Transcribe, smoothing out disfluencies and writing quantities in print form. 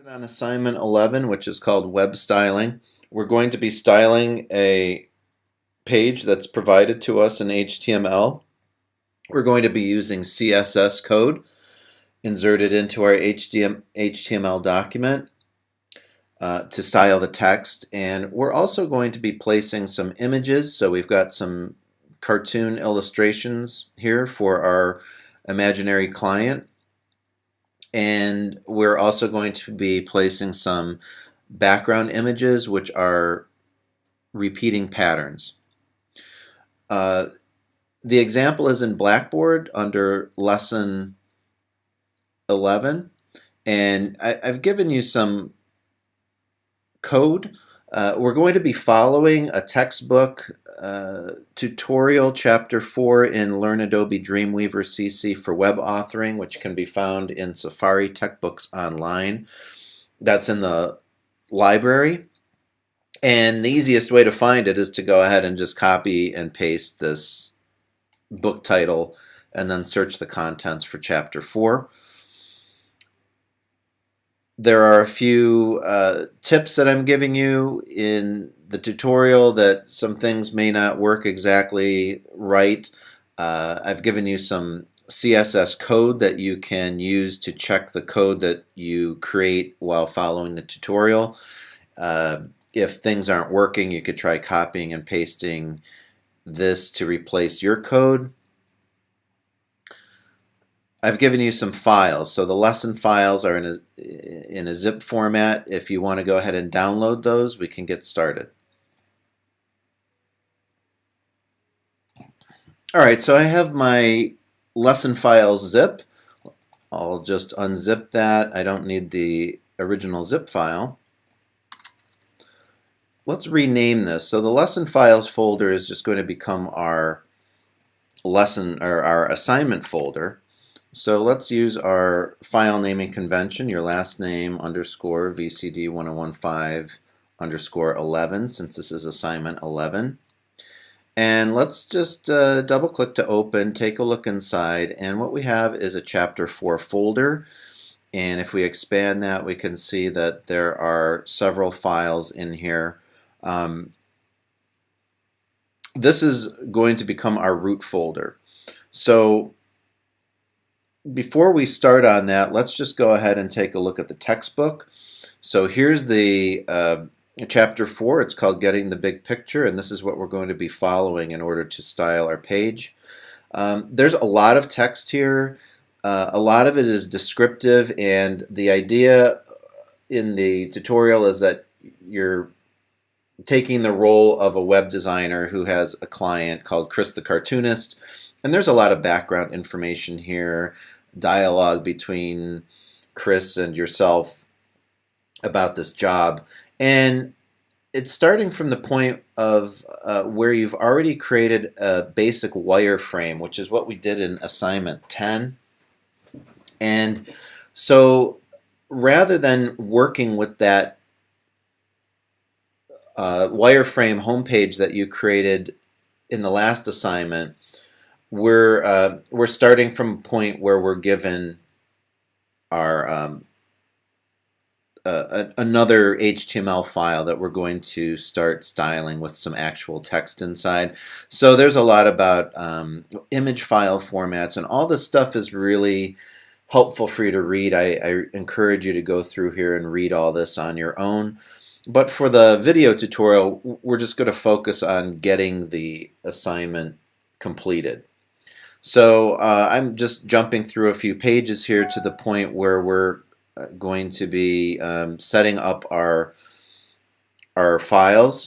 On assignment 11, which is called web styling, we're going to be styling a page that's provided to us in HTML. We're going to be using CSS code inserted into our HTML document to style the text, and we're also going to be placing some images. So we've got some cartoon illustrations here for our imaginary client. And we're also going to be placing some background images, which are repeating patterns. The example is in Blackboard under lesson 11, and I've given you some code. We're going to be following a textbook tutorial, chapter 4 in Learn Adobe Dreamweaver CC for web authoring, which can be found in Safari Textbooks Online. That's in the library. And the easiest way to find it is to go ahead and just copy and paste this book title and then search the contents for chapter 4. There are a few tips that I'm giving you in the tutorial that some things may not work exactly right. I've given you some CSS code that you can use to check the code that you create while following the tutorial. If things aren't working, you could try copying and pasting this to replace your code. I've given you some files. So the lesson files are in a zip format. If you want to go ahead and download those, we can get started. Alright, so I have my lesson files zip. I'll just unzip that. I don't need the original zip file. Let's rename this. So the lesson files folder is just going to become our lesson or our assignment folder. So let's use our file naming convention, your last name underscore VCD 1015 underscore 11, since this is assignment 11. And let's just double click to open, take a look inside, and what we have is a chapter 4 folder. And if we expand that, we can see that there are several files in here. This is going to become our root folder. So before we start on that, let's just go ahead and take a look at the textbook. So here's the chapter 4. It's called Getting the Big Picture, and this is what we're going to be following in order to style our page. There's a lot of text here. A lot of it is descriptive, and the idea in the tutorial is that you're taking the role of a web designer who has a client called Chris the Cartoonist, and there's a lot of background information here, dialogue between Chris and yourself about this job, and it's starting from the point of where you've already created a basic wireframe, which is what we did in assignment 10. And so rather than working with that wireframe homepage that you created in the last assignment, we're starting from a point where we're given our another HTML file that we're going to start styling with some actual text inside. So there's a lot about image file formats, and all this stuff is really helpful for you to read. I encourage you to go through here and read all this on your own. But for the video tutorial, we're just going to focus on getting the assignment completed. So I'm just jumping through a few pages here to the point where we're going to be setting up our files.